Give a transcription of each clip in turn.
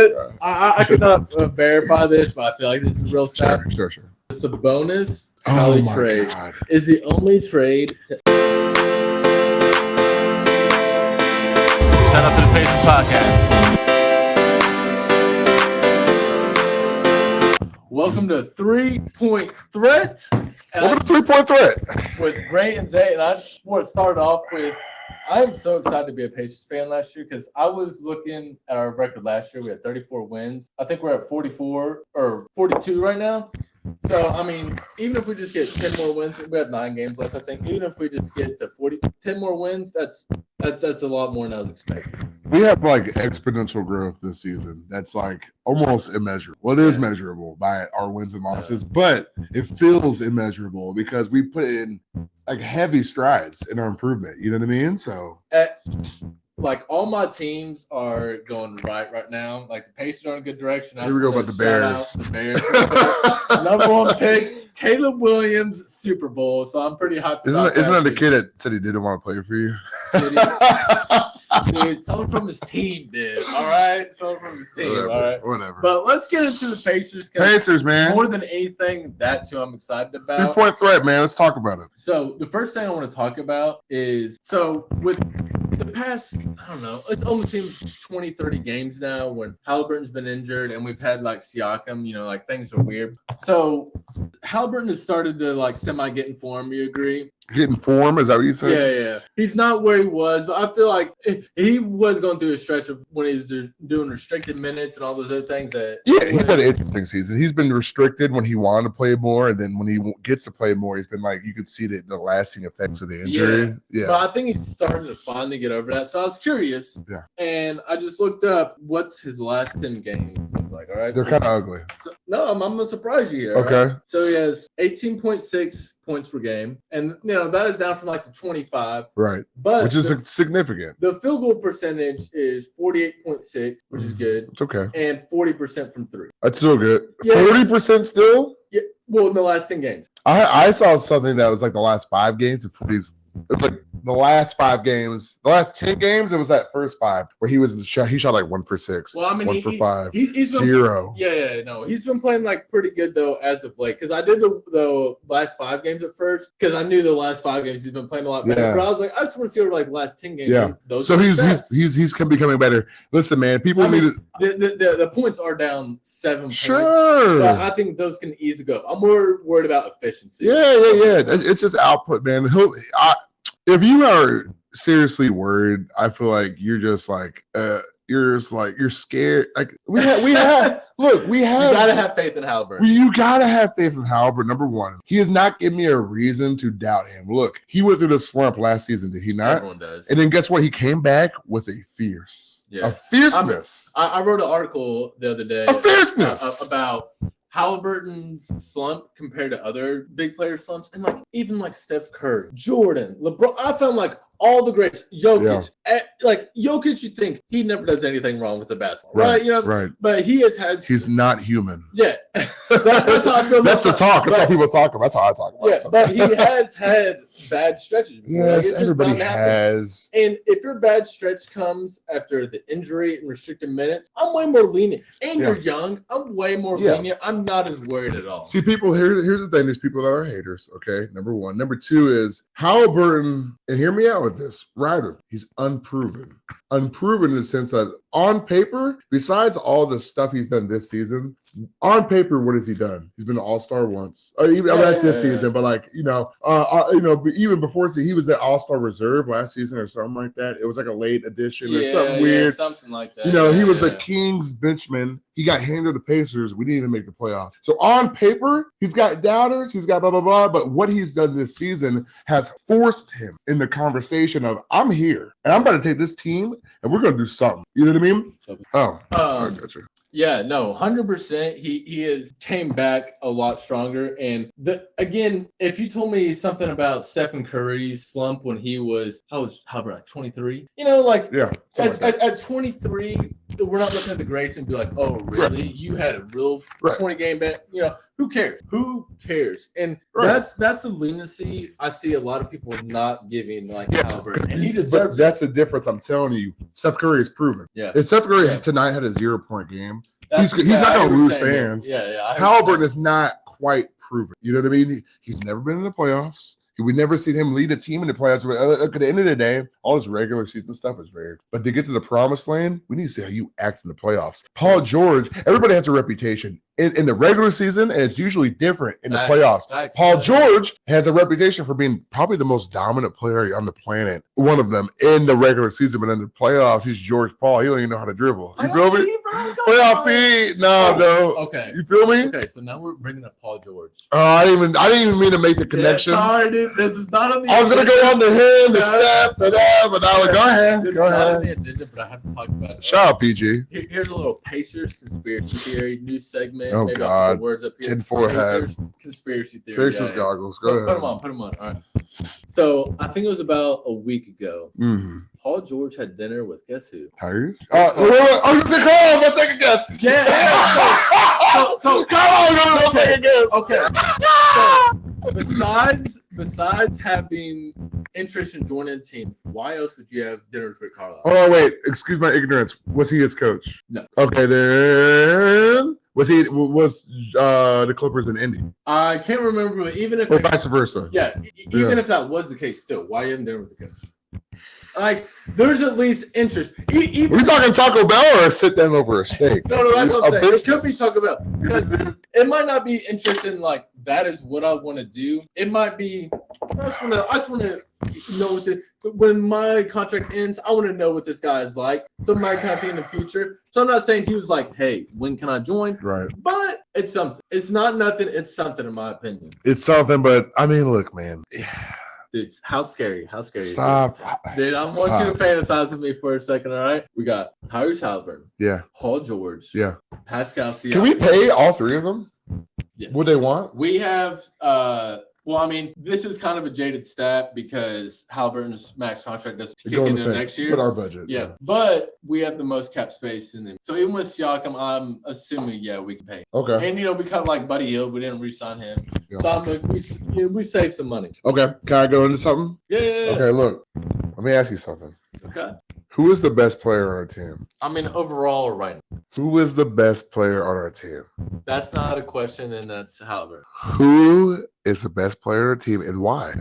I could not verify this, but I feel like this is real stuff. Sure. The Sabonis Cali trade God. is the only trade to Shout out to the Pacers podcast. Welcome to 3-Point Threat. Welcome to 3-Point Threat. With Gray and Zay. And I just want to start off with, I'm so excited to be a Pacers fan last year because I was looking at our record last year. We had 34 wins. I think we're at 44 or 42 right now. So, I mean, even if we just get 10 more wins, we have 9 games left, I think. Even if we just get to 10 more wins, that's a lot more than I was expecting. We have like exponential growth this season. That's like almost immeasurable. Well, it is measurable by our wins and losses, but it feels immeasurable because we put in like heavy strides in our improvement. You know what I mean? So, like all my teams are going right now. Like the Pacers are in a good direction. Here we go about the Bears. The Bears. Number 1 pick, Caleb Williams, Super Bowl. So I'm pretty hyped. Isn't that the kid that said he didn't want to play for you? Dude, someone from his team did. All right, someone from his team. Whatever, all right, whatever. But let's get into the Pacers. Pacers, man. More than anything, that's who I'm excited about. 3-Point Threat, man. Let's talk about it. So the first thing I want to talk about is with the past, I don't know, it almost seems 20, 30 games now when Halliburton's been injured and we've had like Siakam, you know, like things are weird. So Halliburton has started to like semi get in form. You agree? Get in form? Is that what you said? Yeah. He's not where he was, but I feel like he was going through a stretch of when he was doing restricted minutes and all those other things. He's had an interesting season. He's been restricted when he wanted to play more, and then when he gets to play more, he's been like, you could see the lasting effects of the injury. Yeah. But I think he's starting to finally get over that. So I was curious. Yeah. And I just looked up what's his last 10 games look like. All right. They're kind of ugly. So, no, I'm going to surprise you here. Okay. Right? So he has 18.6 points per game. And, you know, that is down from like the 25. Right. But which is significant. The field goal percentage is 48.6, which is good. It's okay. And 40% from 3. That's still good. Yeah. 40% still? Yeah. Well, in the last 10 games. I saw something that was like the last 5 games. It's like the last 5 games, the last 10 games. It was that first 5 where he shot like 1 for 6. Well, I mean, 1 for 5. He's 0. No, he's been playing like pretty good though as of late. Because I did the last 5 games at first because I knew the last 5 games he's been playing a lot better. Yeah. But I was like, I just want to see what like the last 10 games. Yeah. So he's becoming better. Listen, man, people need the points are down 7 points. Sure. But I think those can easily go. I'm more worried about efficiency. Yeah. It's just output, man. If you are seriously worried, I feel like you're scared. Like we have you gotta have faith in Halliburton. You gotta have faith in Halliburton. Number 1, he has not given me a reason to doubt him. Look, he went through the slump last season, did he not? Everyone does. And then guess what? He came back with a fierceness. I wrote an article the other day. A fierceness about Halliburton's slump compared to other big player slumps, and like even like Steph Curry, Jordan, LeBron. I found like all the greats. Jokic, like Jokic, you think he never does anything wrong with the basketball, right? You know, right. But he has. He's not human. Yeah, that's how I feel. That's the talk. That's how people talk about. That's how I talk about. Yeah, but he has had bad stretches. Yes, like, everybody has. And if your bad stretch comes after the injury and restricted minutes, I'm way more lenient. And you're young. I'm way more lenient. I'm not as worried at all. See, people, here's the thing. There's people that are haters, okay? Number 1. Number 2 is Halliburton, and hear me out with this, Ryder, he's unproven. Unproven in the sense that on paper, besides all the stuff he's done this season, on paper, what has he done? He's been an all-star once. That's this season, but like, even before he was at all-star reserve last season or something like that. It was like a late addition or something weird. Something like that. He was the Kings benchman. He got handed the Pacers. We didn't even make the playoffs. So on paper, he's got doubters. He's got blah, blah, blah. But what he's done this season has forced him in the conversation of, I'm here and I'm about to take this team and we're going to do something. You know what I mean? I gotcha. Yeah, no, 100%. He has came back a lot stronger. And again, if you told me something about Stephen Curry's slump when he was, how about 23? You know, like at 23, we're not looking at the grades and be like, oh, really? You had a real 20 game bet. You know, who cares? Who cares? And that's the leniency I see a lot of people not giving like Albert, and he deserves. But that's the difference. I'm telling you, Steph Curry is proven. Yeah, if Steph Curry tonight had a 0-point game, he's not going to lose fans. Halliburton is not quite proven. You know what I mean? He's never been in the playoffs. We never seen him lead a team in the playoffs. Look, at the end of the day, all this regular season stuff is rare. But to get to the promised land, we need to see how you act in the playoffs. Paul George, everybody has a reputation. In the regular season, and it's usually different in the playoffs. Paul George has a reputation for being probably the most dominant player on the planet, one of them in the regular season, but in the playoffs, he's George Paul. He don't even know how to dribble. You feel me? Playoff Pete. No. Okay. You feel me? Okay, so now we're bringing up Paul George. I didn't even mean to make the connection. Sorry, dude. This is not on the I was gonna go on the him, the step, but now go ahead. This is not on the agenda, but I have to talk about it. Shout out, PG. Here's a little Pacers conspiracy theory, new segment. Oh, maybe God. I'll put the words up here. Tinfoil hat. Conspiracy theory. Pacers goggles. Go ahead. Put them on. All right. So I think it was about a week ago. Mm-hmm. Paul George had dinner with guess who? Tyrese? I was gonna say, come on, my second guess. Yeah. So come on, my second guess. Okay. So besides having interest in joining the team, why else would you have dinner with Rick Carlisle? Oh wait, excuse my ignorance. Was he his coach? No. Okay, then was the Clippers in Indy? I can't remember, but even if or vice versa. Yeah, even if that was the case, still, why are you having dinner with the coach? Like, there's at least interest. We talking Taco Bell or sit down over a steak? No, that's what I'm saying. It could be Taco Bell because it might not be interest in like that is what I want to do. It might be I just want to know what this. When my contract ends, I want to know what this guy is like. So it might kind of be in the future. So I'm not saying he was like, hey, when can I join? Right. But it's something. It's not nothing. It's something in my opinion. It's something, but I mean, look, man. Dude, how scary. Stop. Dude, I want you to fantasize with me for a second, all right? We got Tyrese Halliburton. Yeah. Paul George. Yeah. Pascal Siakam. Can we pay all three of them? Yes. What they want? We have well, I mean, this is kind of a jaded stat because Halliburton's max contract doesn't kick in next year. With our budget. Yeah. But we have the most cap space in them. So even with Siakam, I'm assuming, we can pay. Okay. And, we cut like Buddy Hield. We didn't re-sign him. Yeah. So I'm like, we saved some money. Okay. Can I go into something? Yeah. Okay, look. Let me ask you something. Okay. Who is the best player on our team? I mean, overall, right now. Who is the best player on our team? That's not a question, and that's Halliburton. Who is the best player on our team and why?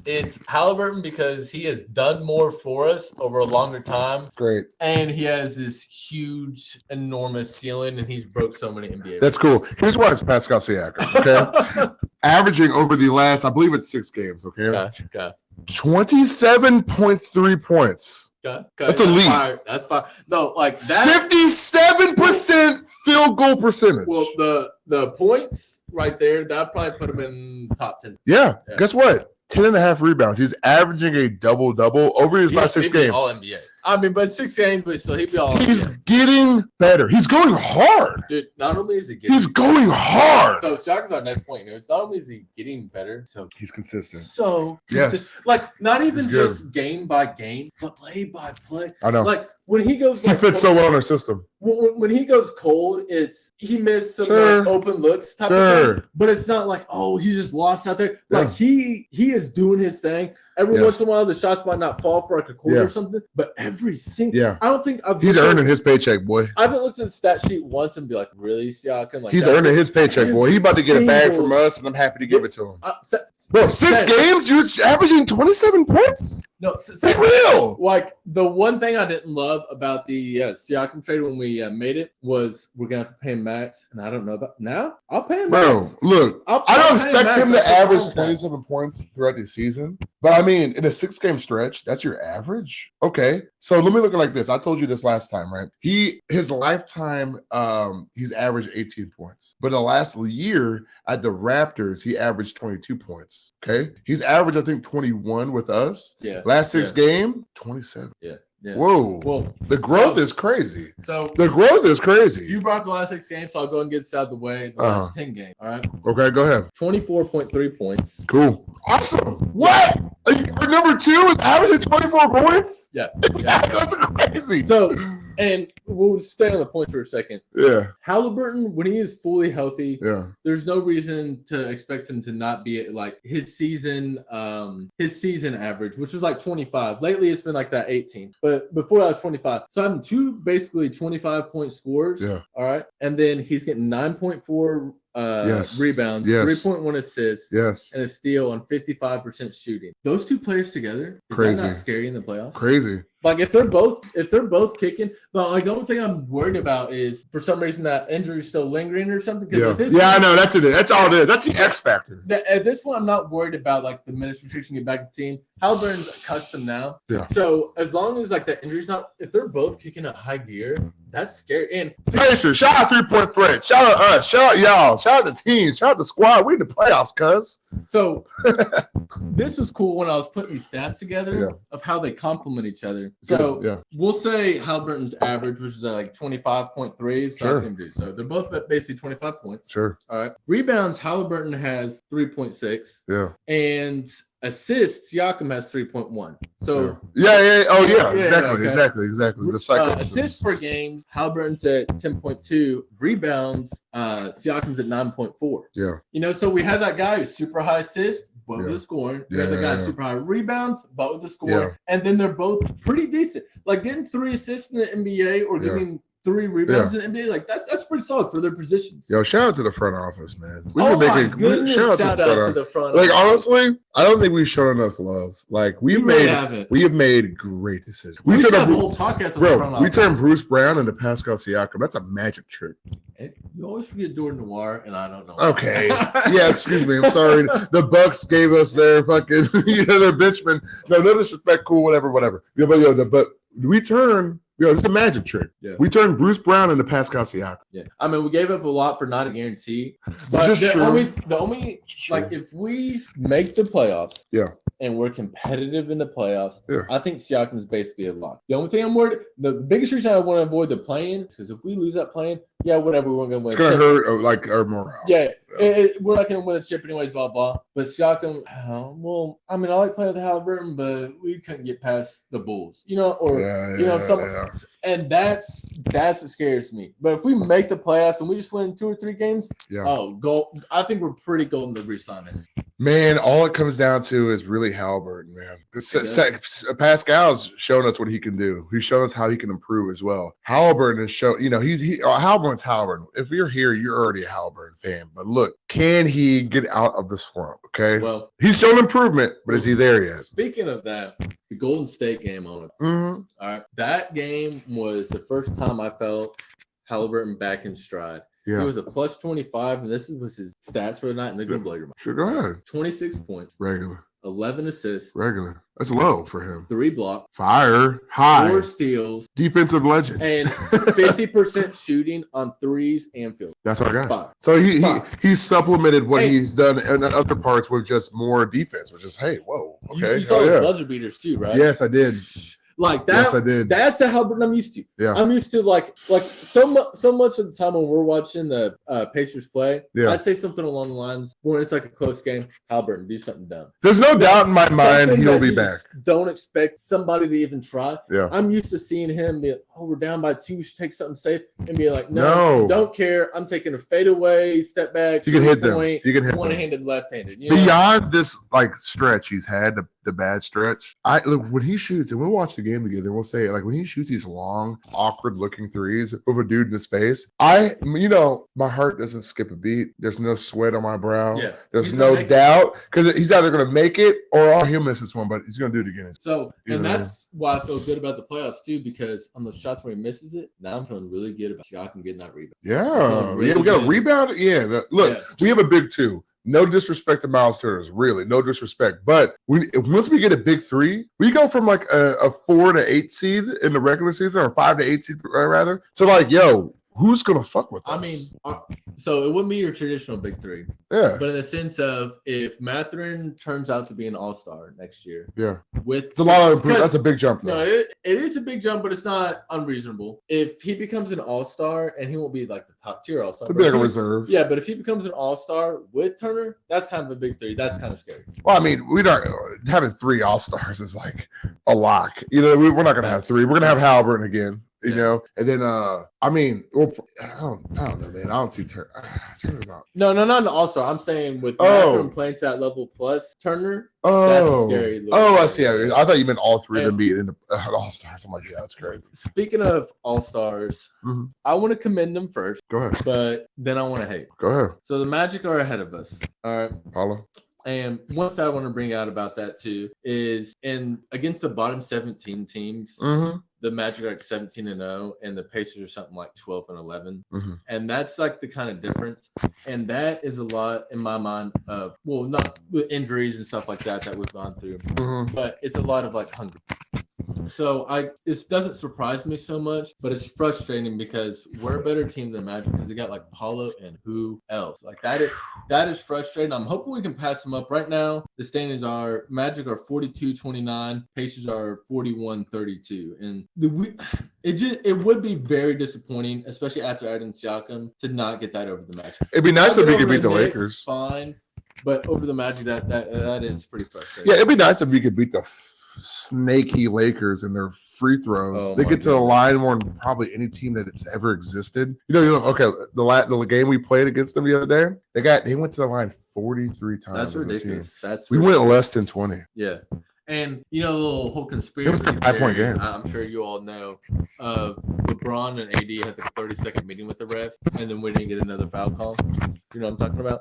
It's Halliburton because he has done more for us over a longer time. Great. And he has this huge, enormous ceiling, and he's broke so many NBA. That's cool. Here's why it's Pascal Siakam, okay? Averaging over the last, I believe it's 6 games, okay? Okay. 27.3 points. Okay. That's elite. That's fine. No, like that. 57% field goal percentage. Well, the points right there, that probably put him in top 10. Yeah. Guess what? 10.5 rebounds. He's averaging a double-double over his last 6 games. All NBA. I mean, but 6 games, but still, he'd be all He's NBA. Getting better. He's going hard. Dude, not only is he getting He's going hard. So, Siakam's our next point. It's not only is he getting better, so he's consistent. Yes. Like, not even just game by game, but play by play. I know. Like, when he goes he fits so well in our system. When he goes cold, he missed some like, open looks type of thing. But it's not like, oh, he just lost out there. Like he is doing his thing. Every once in a while, the shots might not fall for like a quarter or something, but every single I don't think he's earning his paycheck, boy. I haven't looked at the stat sheet once and be like, really, Siakam? Like he's earning his paycheck, boy. He's about to get a bag from us, and I'm happy to give it to him. Bro, 6 games, you're averaging 27 points? No, be real. Like the one thing I didn't love about the Siakam trade when we made it was we're gonna have to pay him max, and I don't know about now. I'll pay him max. Bro, look, I don't expect him to average 27 points throughout the season, but I mean, in a 6-game stretch, that's your average. Okay, so let me look at it like this. I told you this last time, right? His lifetime, he's averaged 18 points, but the last year at the Raptors, he averaged 22 points. Okay, he's averaged I think 21 with us. Yeah. Last 6 game, 27. Yeah. Whoa. Well, the growth is crazy. So the growth is crazy. You brought the last 6 games, so I'll go and get this out of the way. The last 10 games. All right. Okay, go ahead. 24.3 points. Cool. Awesome. What? Number 2 is averaging 24 points? Yeah. That's crazy. So And we'll stay on the points for a second. Yeah, Halliburton, when he is fully healthy, yeah, there's no reason to expect him to not be at like his season average, which was like 25. Lately, it's been like that 18, but before that was 25. So I'm two basically 25-point scores. Yeah. All right, and then he's getting 9.4 Yes. rebounds, Yes. 3.1 assists, yes. and a steal on 55% shooting. Those two players together, is Crazy. that not scary in the playoffs? Crazy. Like if they're both kicking, the only thing I'm worried about is for some reason that injury is still lingering or something. Yeah, At this yeah, I point- know. That's it. That's all it is. That's the X factor. At this point, I'm not worried about like the minutes restriction get back to the team. Halliburton's accustomed now. Yeah. So as long as like that injury's not, if they're both kicking at high gear, that's scary. And Pacers, shout out 3-point threat. Shout out us. Shout out y'all. Shout out the team. Shout out the squad. We in the playoffs, cuz. so this was cool when I was putting these stats together Yeah. of how they complement each other. So yeah, we'll say Halliburton's average, which is like 25.3. So, Sure. so they're both basically 25 points. sure. All right. Rebounds, Halliburton has 3.6. Yeah. And assists, Siakam has 3.1. So yeah. Oh, yeah. Yeah, Exactly. okay. Exactly. The cycle. assists per game, Halliburton's at 10.2. Rebounds, Siakam's at 9.4. Yeah. You know, so we have that guy who's super high assists, but with Yeah. the scoring. We have the guy Yeah. who's super high rebounds, but with the scoring. Yeah. And then they're both pretty decent. Like getting 3 assists in the NBA or Yeah. getting 3 rebounds in the NBA, like that's pretty solid for their positions. Yo, shout out to the front office, man. Oh my goodness! shout Shout out out to the front. Like office. honestly, I don't think we've shown enough love. Like we really haven't. we have made great decisions. We should have a turned whole podcast on the front bro, we office. turned Bruce Brown into Pascal Siakam. That's a magic trick. And you always forget Jordan Noir, and I don't know. why. Okay. Yeah, excuse me. I'm sorry. The Bucks gave us their fucking, their bitchman. No disrespect. Cool, whatever. Yeah, but we turned. It's a magic trick. Yeah. We turned Bruce Brown into Pascal Siakam. Yeah, I mean, we gave up a lot for not a guarantee, but This is true. the only like if we make the playoffs, Yeah. and we're competitive in the playoffs, Yeah. I think Siakam is basically a lock. The only thing I'm worried, the biggest reason I want to avoid the play-in is because if we lose that play-in, yeah, whatever, we weren't going to win. It's gonna a chip. hurt like our morale. Yeah, we're not going to win a chip anyways, blah blah. But Siakam, well, I mean, I like playing with Halliburton, but we couldn't get past the Bulls, or and that's what scares me. But if we make the playoffs and we just win 2 or 3 games, goal. I think we're pretty golden to re-sign him. Man, all it comes down to is really Halliburton, man. Pascal's shown us what he can do. He's shown us how he can improve as well. Halliburton has shown, Halliburton's Halliburton. If you're here, you're already a Halliburton fan. But look, can he get out of the slump? Okay. Well, he's shown improvement, but is he there yet? Speaking of that, the Golden State game on it. Mm-hmm. All right. That game was the first time I felt Halliburton back in stride. Yeah. He was a plus 25, and this was his stats for the night, and they're going to blow your mind. Sure, go ahead. 26 points, Regular. 11 assists, Regular. That's low for him. 3 blocks, Fire. High. 4 steals, Defensive legend. and 50% shooting on threes and field. That's our guy. 5. So he supplemented what Hey. he's done in other parts with just more defense, which is, hey, whoa, okay. You saw Oh, the yeah. buzzer beaters too, right? Yes, I did. Like that. Yes, I did. That's the Halliburton I'm used to. Yeah. I'm used to like so much of the time when we're watching the Pacers play, Yeah. I say something along the lines when it's like a close game. Halliburton, do something dumb. There's no doubt in my mind Something he'll that be you back. just don't expect somebody to even try. Yeah. I'm used to seeing him be, we're down by 2, should take something safe, and be like, no, don't care. I'm taking a fadeaway, step back. You can hit them. three-point, You can hit them. one-handed, left-handed. You know? Beyond this stretch he's had, the bad stretch. I look when he shoots, and we'll watch the game together. We'll say like when he shoots these long, awkward looking threes with a dude in his face. My heart doesn't skip a beat. There's no sweat on my brow. Yeah. There's He's no gonna make it. doubt because he's either going to make it or he'll miss this one, but he's going to do it again. So, You and know. that's why I feel good about the playoffs too, because on those shots where he misses it, now I'm feeling really good about Siakam getting that rebound. Yeah, Really we got a good. rebound. Yeah, look, Yeah. we have a big 2. No disrespect to Miles Turner, really, no disrespect. But once we get a big 3, we go from like a 4 to 8 seed in the regular season, or 5 to 8 seed rather, to like, yo, who's gonna fuck with us? I mean, so it wouldn't be your traditional big 3, yeah, but in the sense of if Mathurin turns out to be an all-star next year, yeah, with it's a lot of improvement. because- That's a big jump, No, though. it is a big jump, but it's not unreasonable. If he becomes an all-star, and he won't be like the top tier all-star, It'd but be like if a he- reserve. yeah, but if he becomes an all-star with Turner, that's kind of a big 3. That's kind of scary. Well, I mean, we don't having 3 all stars is like a lock. We're not gonna have 3. We're gonna have Halliburton again. you Yeah. know. And then, I mean, well, I don't know, man. I don't see Turner's not. No, not an all-star. I'm saying with Oh. Mathurin playing to that level plus Turner, Oh, that's a scary little I thing. see. I thought you meant all three of them And- being in the all-stars. I'm like, yeah, that's crazy. speaking of all-stars, Mhm. I want to commend them first, Go ahead. but then I want to hate. Go ahead, So the Magic are ahead of us. All right. Paulo. And one side I want to bring out about that too is against the bottom 17 teams, Mm-hmm. the Magic are like 17-0, and the Pacers are something like 12-11. Mhm. And that's like the kind of difference. And that is a lot in my mind of, well, not with injuries and stuff like that we've gone through, Mm-hmm. but it's a lot of like hunger. So this doesn't surprise me so much, but it's frustrating because we're a better team than Magic because they got like Paulo and who else? Like that is frustrating. I'm hoping we can pass them up. Right now, the standings are Magic are 42-29, Pacers are 41-32, and it would be very disappointing, especially after adding Siakam, to not get that over the Magic. It'd be nice if we Over could beat the Knicks, Lakers. fine, but over the Magic, that is pretty frustrating. Yeah, it'd be nice if we could beat the snaky Lakers in their free throws. Oh They my get to the goodness. line more than probably any team that it's ever existed. You know, okay, the game we played against them the other day, they went to the line 43 times. That's as a team. ridiculous. We went less than 20. Yeah. And you know the little whole conspiracy. It was a 5-point theory, game. I'm sure you all know of LeBron and AD had like a 30-second meeting with the ref, and then we didn't get another foul call. You know what I'm talking about?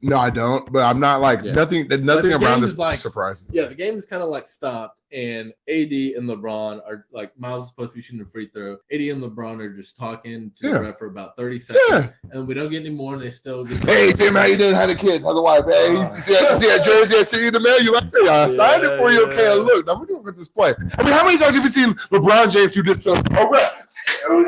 No, I don't. But I'm not like Yeah. nothing the around game this is like- surprises. Yeah, the game is kind of like stopped, and AD and LeBron are like Miles is supposed to be shooting a free throw. AD and LeBron are just talking to Yeah. the ref for about 30 seconds, Yeah. and we don't get any more, and they still get. Hey, Jim, how you doing? How the kids? How's the wife? Hey, you see that jersey I sent you in the mail? You like it? I signed it for you. Okay, Yeah. look. Now we're going to look at this play. I mean, how many times have you seen LeBron James do this? Oh, ref. And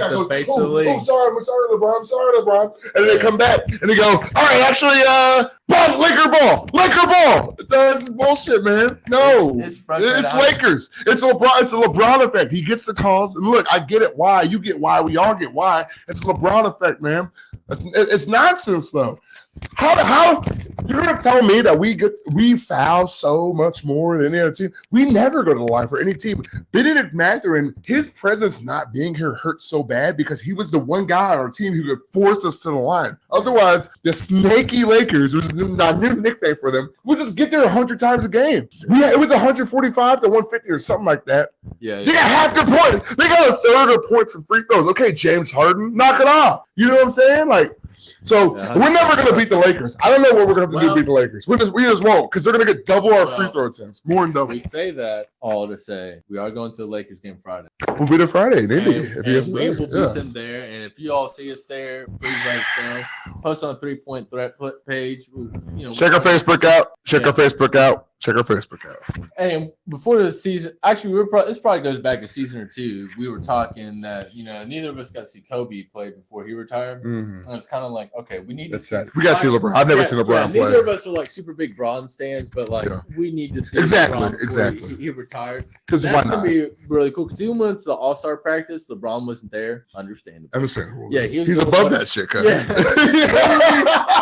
it's a face of the league. I'm sorry, LeBron. And then they come back and they go, all right, actually, Laker ball. That's bullshit, man. No, It's frustrating. it's Lakers. It's LeBron. It's the LeBron effect. He gets the calls, and look, I get it. Why you get why? We all get why. It's the LeBron effect, man. It's nonsense though. How you're gonna tell me that we foul so much more than any other team? We never go to the line for any team. Benedict Mathurin, his presence not being here hurt so bad because he was the one guy on our team who could force us to the line. Otherwise, the snaky Lakers, which is a new nickname for them, would just get there 100 times a game. Yeah, it was 145 to 150 or something like that. Yeah, They got half their points. They got a third of points from free throws. Okay, James Harden, knock it off. You know what I'm saying? Like, so Yeah, we're never going to beat the Lakers. I don't know what we're going to have to do Well- to beat the Lakers. We just won't because they're going to get double our free Well- throw attempts, more than double. We say that all to say we are going to the Lakers game Friday. We'll beat it Friday, maybe. And, If he has and we will yeah. beat them there. And if you all see us there, please let us know. Post on the 3-point threat page. You know, Check our Facebook out. Check Yeah. our Facebook out. Check our Facebook out. And before the season, actually, this probably goes back a season or two. We were talking that neither of us got to see Kobe play before he retired. Mhm. And it's kind of like, okay, we need That's to. sad. We got to see LeBron. I've never seen LeBron play. Neither of us are like super big Bron stands, but like Yeah. we need to see Exactly, LeBron before exactly. He retired. Because That's why gonna not? be really cool. Because even when it's the All-Star practice, LeBron wasn't there. Understandable. Understandable. Yeah, he was he's going above for- that shit, cuz.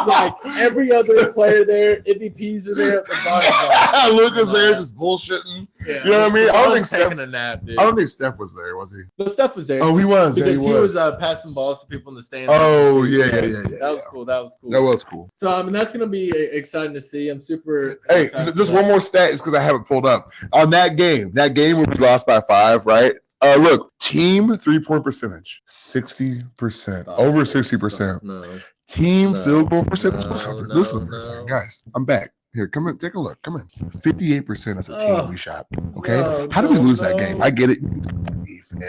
Like every other player there, MVPs are there. LeBron's Lucas there just bullshitting. yeah. You know what I mean? I don't think LeBron's Steph- taking a nap, dude. I don't think Steph was there, was he? The stuff was there. Oh, he was. Yeah, because he was. passing balls to people in the stands. Oh, yeah. That was cool. That was cool. That was cool. So I mean, that's gonna be exciting to see. I'm super. Hey, excited just for one that. more stat is because I haven't pulled up on that game when we lost by 5, right? Look, team 3-point percentage, 60%, Stop. over 60%. No. Team No. field goal percentage. No, Listen no, for a second, no. guys. I'm back. Here, come in, take a look. Come in. 58% as a team Oh. we shot. Okay, No, how do we no, lose that no. game? I get it. Beef and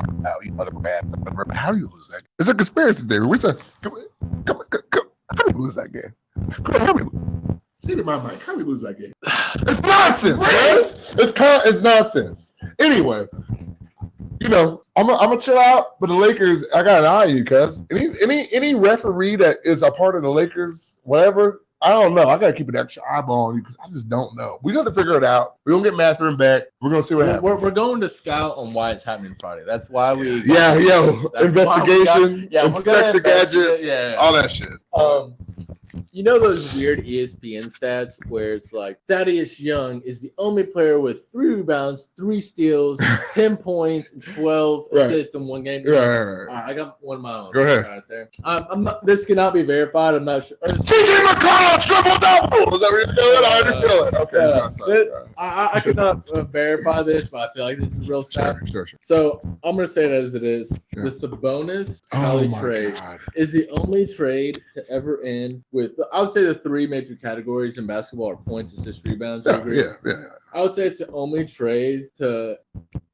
about you mother bad, but how do you lose that? It's a conspiracy theory. Come. How do we lose that game? How do we? Say it in my mic. How do we lose that game? It's nonsense, guys. It's nonsense. Anyway, I'm gonna chill out, but the Lakers, I got an eye on you, cuz. Any referee that is a part of the Lakers, whatever, I don't know. I gotta keep an extra eyeball on you because I just don't know. We got to figure it out. We're gonna get Mathurin back. We're gonna see what happens. We're going to scout on why it's happening Friday. That's why we. Yeah, That's why we investigation, we're gonna inspect the gadget, Yeah. all that shit. You know those weird ESPN stats where it's like Thaddeus Young is the only player with 3 rebounds, 3 steals, 10 points, and 12 Right. assists in one game. Right. All right, I got one of my own. Go ahead. Right there. I'm not. This cannot be verified. I'm not sure. TJ McConnell triple double. Is that what you're feeling? I already feel it. Okay. I could not verify this, but I feel like this is real stat. Sure. So I'm gonna say it as it is. Yeah. The Sabonis Oh Cali my trade God. is the only trade to ever end with. I would say the 3 major categories in basketball are points, assists, rebounds. You agree? Yeah. I would say it's the only trade to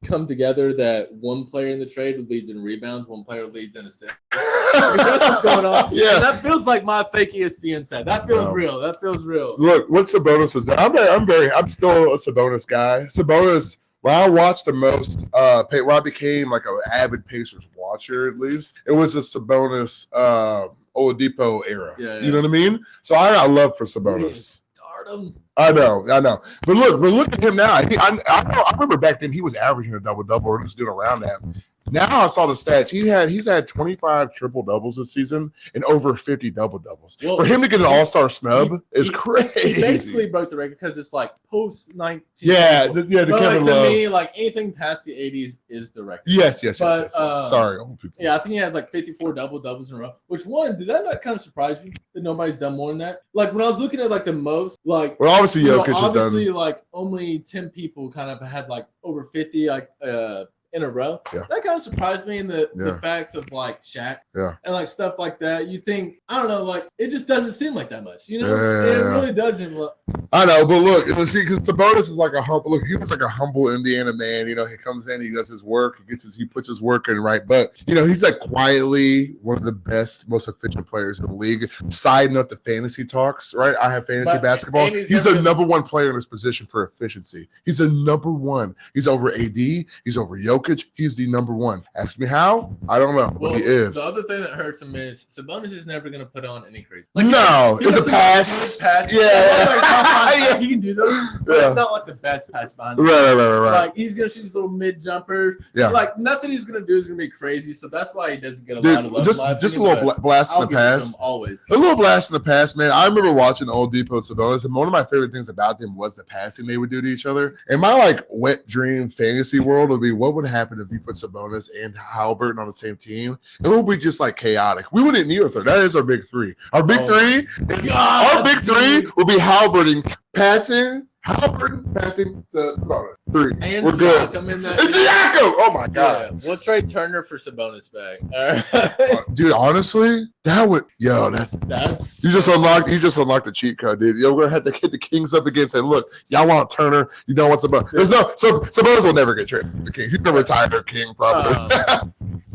come together that one player in the trade leads in rebounds, one player leads in assists. Because that's what's going on. Yeah. And that feels like my fake ESPN stat. That feels No. real. That feels real. Look, what Sabonis is. I'm still a Sabonis guy. Sabonis. When I watched the most, when I became like an avid Pacers watcher, at least it was a Sabonis Oladipo era. Yeah. You know what I mean? So I got love for Sabonis. Stardom. I know. But look at him now. I remember back then he was averaging a double-double or just doing around that. Now I saw the stats. He's had 25 triple-doubles this season and over 50 double-doubles. Well, For him to get an all-star snub is he crazy. basically broke the record because it's like post 19. The But Kevin to Love. me, like anything past the 80s is the record. Yes. But, Sorry, old people. Yeah, I think he has like 54 double-doubles in a row. Which one? Did that not kind of surprise you that nobody's done more than that? Like when I was looking at like the most, like Well, obviously you know, Jokic has done. obviously like only 10 people kind of had like over 50 like in a row. Yeah. That kind of surprised me in the Yeah. facts of like Shaq Yeah. and like stuff like that. You think, I don't know, like it just doesn't seem like that much, you know? Yeah. It really doesn't. I know, but look, see, because Sabonis is like a humble. Look, he was like a humble Indiana man. You know, he comes in, he does his work, he puts his work in, right? But you know, he's like quietly one of the best, most efficient players in the league. Side note: the fantasy talks, right? I have fantasy But- basketball. and he's He's never a been- number 1 player in his position for efficiency. He's a number 1. He's over AD. He's over Jokic. He's the number 1. Ask me how? I don't know, but Well, he is. the other thing that hurts him is Sabonis is never going to put on any crazy. No, he it's a doesn't- pass. Yeah. Yeah. He can do those, but Yeah. it's not like the best pass behind the Right. Like he's gonna shoot these little mid jumpers. Yeah. Like nothing he's gonna do is gonna be crazy. So that's why he doesn't get a Dude, lot of love. just in my a opinion, little but blast in I'll the give it to him past. always. A little blast in the past, man. I remember watching Oladipo and Sabonis, and one of my favorite things about them was the passing they would do to each other. And my like wet dream fantasy world would be what would happen if you put Sabonis and Halliburton on the same team? It would be just like chaotic. We wouldn't need a third. That is our big 3. Our big Oh 3 is God, our big 3 dude. will be Halliburton passing to Sabonis. 3. And We're good. Siakam in that. It's Siakam. Oh my god. Yeah. We'll trade Turner for Sabonis back. Dude, honestly, that would That's You just unlocked the cheat code, dude. You're gonna have to get the Kings up again and say, look, y'all want Turner, you don't want Sabonis. There's no Sabonis will never get traded to the Kings. He's gonna retire their king probably.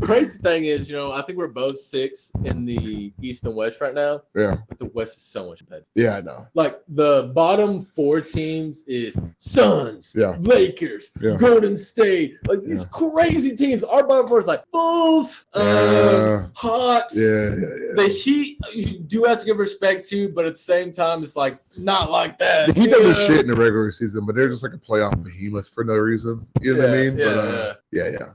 Crazy thing is, you know, I think we're both 6 in the East and West right now, Yeah. but the West is so much better. Yeah, I know. Like the bottom 4 teams is Suns, Yeah. Lakers, Yeah. Golden State, like these Yeah. crazy teams. Our bottom 4 is like Bulls, Yeah. Hawks. Yeah. The Heat, you do have to give respect to, but at the same time, it's like not like that. The Heat don't do Yeah. shit in the regular season, but they're just like a playoff behemoth for no reason. You know what I mean? But yeah.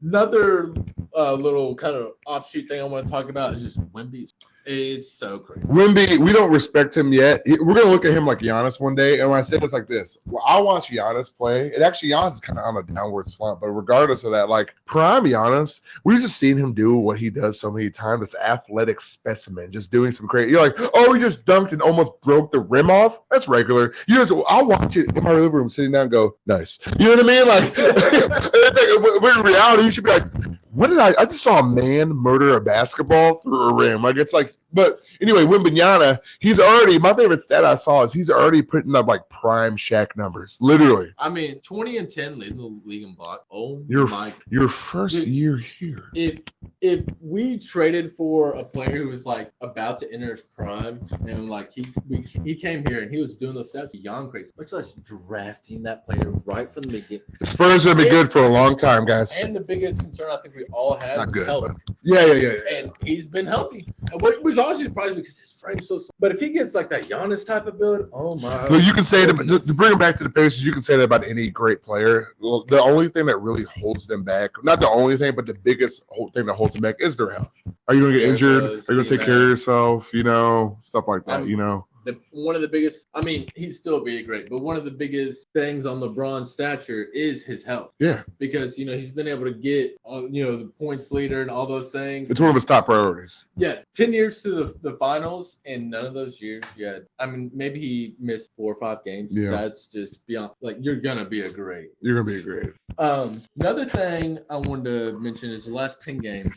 Another little kind of offshoot thing I want to talk about is just Wemby is so crazy. Wemby, we don't respect him yet. We're gonna look at him like Giannis one day. And when I say this like this, well, I watch Giannis play. And actually, Giannis is kind of on a downward slump. But regardless of that, like prime Giannis, we've just seen him do what he does so many times. This athletic specimen, just doing some crazy. You're like, oh, he just dunked and almost broke the rim off. That's regular. I'll watch it in my living room, sitting down, and go, nice. You know what I mean? Like, it's like in reality, you should be like, what did I just saw a man murder a basketball through a rim. Like it's like, but anyway, Wembanyama, he's already, my favorite stat I saw is he's already putting up like prime Shaq numbers. Literally. I mean, 20 and 10 leading the league in block. Oh Your my! first Dude, year here. If we traded for a player who was like about to enter his prime and like he came here and he was doing those stats beyond crazy, much less drafting that player right from the beginning. The Spurs have been good for a long time, guys. And the biggest concern I think we all had Not was good, health. but Yeah. and he's been healthy, which honestly surprised me because his frame's so. But if he gets like that Giannis type of build, oh my! But you can say that goodness. to bring him back to the Pacers. You can say that about any great player. Well, the only thing that really holds them back, not the only thing, but the biggest thing that holds them back is their health. Are you going to get injured? Are you going to take care of yourself? Stuff like that. One of the biggest, I mean, he's still being great, but one of the biggest things on LeBron's stature is his health. Yeah. Because, he's been able to get, the points leader and all those things. It's one of his top priorities. Yeah. 10 years to the finals, and none of those years maybe he missed 4 or 5 games. Yeah. That's just beyond, you're going to be a great. You're going to be a great. Another thing I wanted to mention is the last 10 games.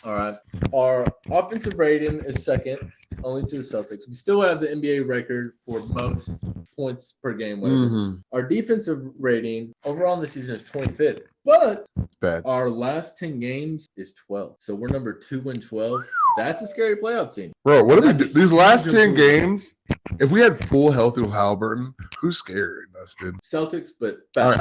All right. Our offensive rating is second, only to the Celtics. We still have the NBA record for most points per game. Our defensive rating overall in the season is 25th, but bad. Our last 10 games is 12. So we're number 2 and 12. That's a scary playoff team. Bro, what if we do these last 10 games? If we had full healthy with Halliburton, who's scared, Dustin? Celtics, but don't.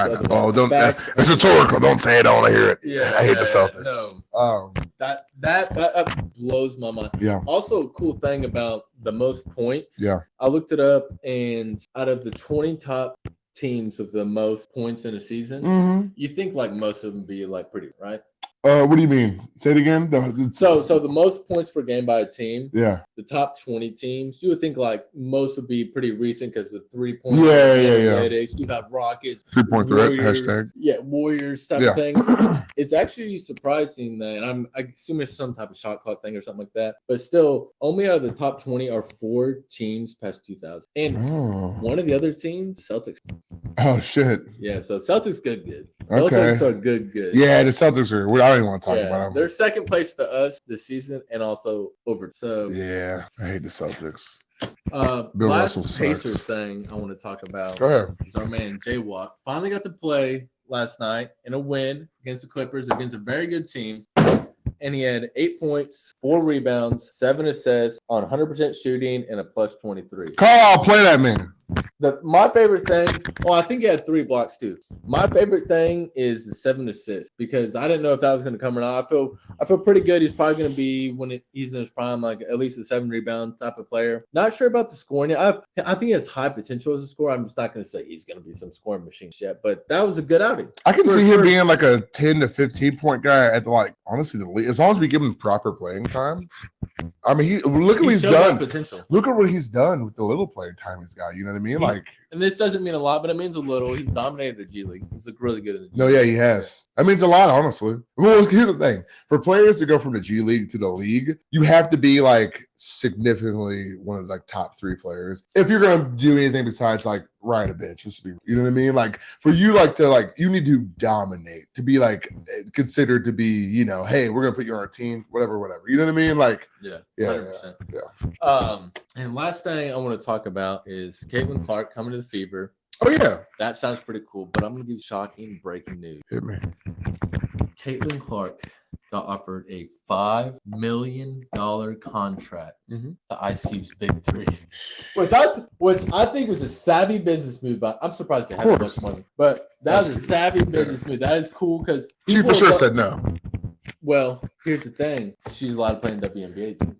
It's rhetorical. Don't say it. I want to hear it. Yeah, I hate the Celtics. No. That blows my mind. Yeah. Also, a cool thing about the most points. Yeah. I looked it up, and out of the 20 top teams with the most points in a season, you think most of them be pretty, right? What do you mean? Say it again. So the most points per game by a team. Yeah. The top 20 teams, you would think most would be pretty recent because of 3-point. Yeah. You have Rockets, 3-point threat hashtag. Yeah, Warriors type of thing. It's actually surprising that, and I assume it's some type of shot clock thing or something like that. But still, only out of the top 20 are 4 teams past 2,000, and one of the other teams, Celtics. Oh shit. Yeah, so Celtics good. Okay. Celtics are good. Yeah, the Celtics are. I don't even want to talk about them. They're second place to us this season, and also over. So yeah, I hate the Celtics. Bill Russell Pacers thing I want to talk about. Go ahead. Is our man Jay Watt finally got to play last night in a win against the Clippers against a very good team. And he had 8 points, 4 rebounds, 7 assists on 100% shooting, and a plus 23. Carl, play that man. My favorite thing, I think he had 3 blocks too. My favorite thing is the 7 assists because I didn't know if that was going to come or not. I feel pretty good. He's probably going to be when he's in his prime, at least a 7 rebound type of player. Not sure about the scoring. I think he has high potential as a scorer. I'm just not going to say he's going to be some scoring machine yet, but that was a good outing. I can see him being a 10 to 15 point guy at honestly the league, as long as we give him proper playing time. I mean, look at what he's done. Potential. Look at what he's done with the little playing time he's got. You know what I mean? And this doesn't mean a lot, but it means a little. He's dominated the G League. He's really good in the G League. No, yeah, he has. That means a lot, honestly. Well, here's the thing: for players to go from the G League to the league, you have to be significantly one of the top 3 players. If you're gonna do anything besides ride a bitch, just be, you know what I mean? For you to you need to dominate to be considered to be, hey, we're gonna put you on our team, whatever. You know what I mean? Yeah. 100%. And last thing I want to talk about is Caitlin Clark coming to the Fever. Oh yeah, that sounds pretty cool. But I'm gonna give shocking breaking news. Hit me. Caitlin Clark got offered a $5 million contract to Ice Cube's Big 3, which I think was a savvy business move. But I'm surprised they had that much money. But that was a savvy business move. That is cool because she for sure said no. Well, here's the thing: she's allowed to play in WNBA too.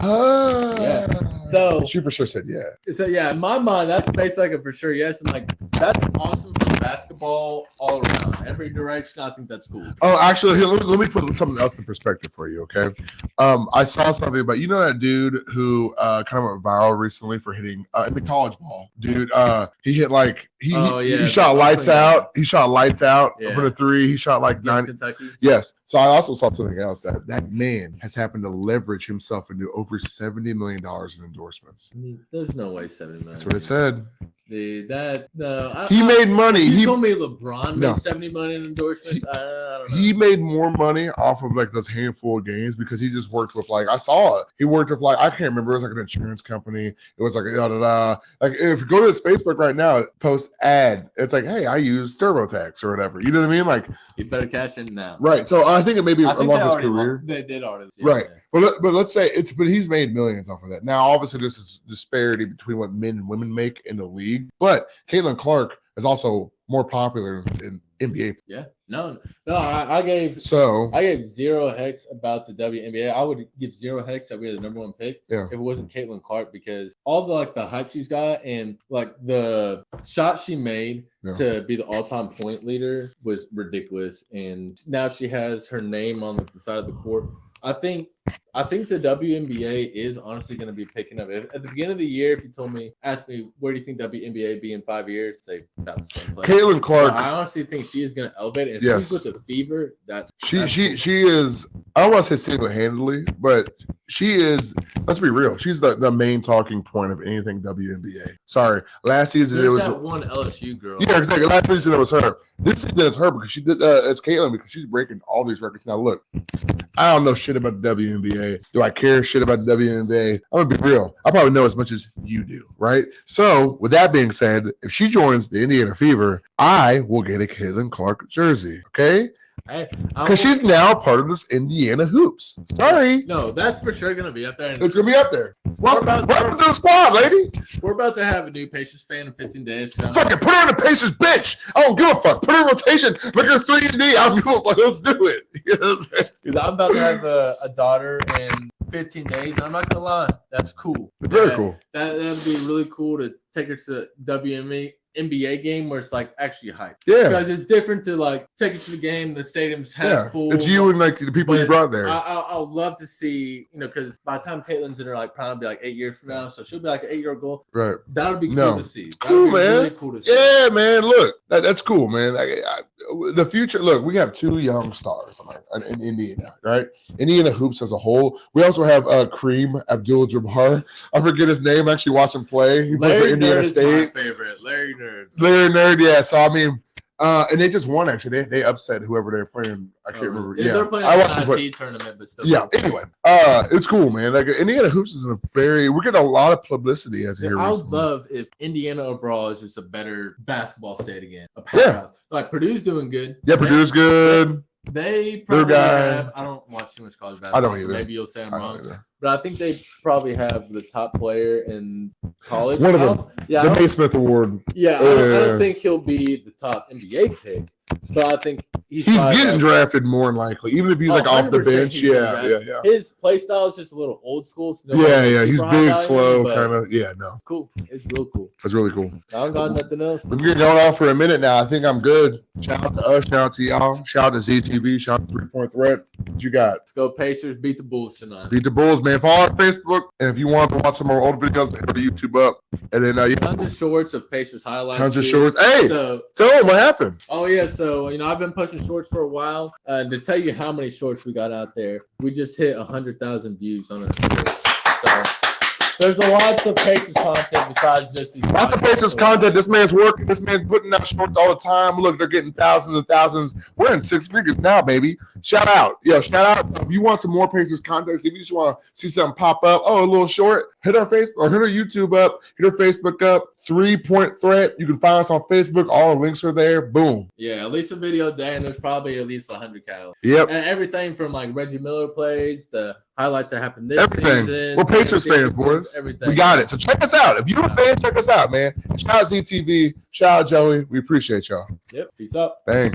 Oh, yeah. So she for sure said yeah. So yeah, in my mind, that's basically a for sure yes. And that's awesome for basketball all around, every direction. I think that's cool. Oh, actually, here, let me put something else in perspective for you, okay? I saw something about that dude who kind of went viral recently for hitting in the college ball. Dude, he hit he shot lights out. He shot lights out for the 3. He shot 9. Kentucky. Yes. So I also saw something else that man has happened to leverage himself into over $70 million in endorsements. I mean, there's no way $70 million. That's what it said. He made money. He told me LeBron made $70 million in endorsements. I don't know. He made more money off of those handful of games because he just worked with I saw it. He worked with I can't remember. It was an insurance company. It was if you go to his Facebook right now, post ad. It's hey, I use TurboTax or whatever. You know what I mean? You better cash in now. Right. So I think it may be along his career. They did already. Right. Yeah. But let's say but he's made millions off of that. Now, obviously, this is disparity between what men and women make in the league. But Caitlin Clark is also more popular NBA. Yeah. No. I gave So, 0 hex about the WNBA. I would give 0 hex that we had the number 1 pick Yeah. if it wasn't Caitlin Clark, because all the hype she's got and like the shot she made Yeah. to be the all-time point leader was ridiculous. And now she has her name on the side of the court. I think the WNBA is honestly going to be picking up. At the beginning of the year, if you asked me, where do you think WNBA be in 5 years? Say about the same place. Caitlin Clark, I honestly think she is going to elevate it. If Yes. she's with the Fever, that's she cool. is, I don't want to say single-handedly, but she is, let's be real, she's the main talking point of anything WNBA. Sorry, last season There's it was that one LSU girl. Yeah, exactly. Last season it was her. This season it's her because she did. It's Caitlin because she's breaking all these records. Now look, I don't know shit about the WNBA. Do I care shit about the WNBA? I'm gonna be real. I probably know as much as you do, right? So with that being said, if she joins the Indiana Fever, I will get a Caitlin Clark jersey. Okay, Hey, because she's now part of this Indiana Hoops. Sorry, no, that's for sure going to be up there. And it's gonna be up there. Welcome about- to the squad, lady. we're about to have a new Pacers fan in 15 days. Fucking put her on the Pacers bench. I don't give a fuck. Put her in rotation. Make her 3-and-D. I don't give a fuck. Let's do it. You know what I'm saying? Because I'm about to have a daughter in 15 days. And I'm not going to lie. That's cool. Very cool. That would be really cool to take her to NBA game where it's like actually hype. Yeah. Because it's different to like take her to the game, the stadium's half Yeah. full. It's you and like the people you But brought there. I would love to see, because by the time Caitlin's in her like prime, be like 8 years from now, so she'll be like an 8-year-old girl. Right. That would be cool No. to see. That Cool, would be man. really cool to see. Yeah, man. Look, that's cool, man. The future. Look, we have 2 young stars in Indiana, right? Indiana Hoops as a whole. We also have Kareem Abdul-Jabbar. I forget his name. I actually watched him play. He plays for Larry Indiana Nerd is my State. favorite. Larry Nerd. Larry Nerd, yeah. So I mean, and they just won actually. They upset whoever they're playing. I can't remember. Yeah, Yeah, they're playing I an watched them play. IT tournament, but still. Yeah. Anyway, it's cool, man. Like Indiana Hoops is we're getting a lot of publicity as of here I would recently. love if Indiana overall is just a better basketball state again. A Yeah. powerhouse. Like Purdue's doing good. Yeah, Purdue's good. They probably guy. have. I don't watch too much college basketball. don't so either. maybe you'll say I'm I wrong. don't either. But I think they probably have the top player in college. One of I them. don't- Yeah, I The don't- Naismith Award. yeah. I Yeah. don't think he'll be the top NBA pick, but I think he's probably getting got- drafted more than likely, even if he's Oh, like off the 100% bench. he's getting Yeah. drafted. His play style is just a little old school. So no Yeah, one yeah. He's super high big, value, slow, but kind of. Yeah, no. cool. It's real cool. That's really cool. I don't got nothing else. We've been going on for a minute now. I think I'm good. Shout out to us. Shout out to y'all. Shout out to ZTV. Shout out to 3-Point Threat. What you got? Let's go Pacers. Beat the Bulls tonight. Beat the Bulls, man. Follow our Facebook. And if you want to watch some more old videos, go to YouTube up. And then Tons of shorts of Pacers highlights. tons of dude. shorts. Hey, So, tell them what happened. oh yeah, so I've been pushing shorts for a while. To tell you how many shorts we got out there, we just hit 100,000 views on our shorts. So there's a lots of Pacers content besides just these. Lots of Pacers content. This man's working. This man's putting out shorts all the time. Look, they're getting thousands and thousands. We're in 6 figures now, baby. Shout out. Yo, shout out. If you want some more Pacers content, if you just want to see something pop up, a little short, hit our Facebook or hit our YouTube up, hit our Facebook up. 3-Point Threat. You can find us on Facebook. All the links are there. Boom. Yeah, at least a video a day, and there's probably at least 100 calories. Yep. And everything from like Reggie Miller plays, the highlights that happened this Everything. season. We're Pacers fans, seasons, boys. Everything. We got it. So check us out. If you're a fan, check us out, man. Shout out ZTV. Shout out Joey. We appreciate y'all. Yep. Peace out. Bang.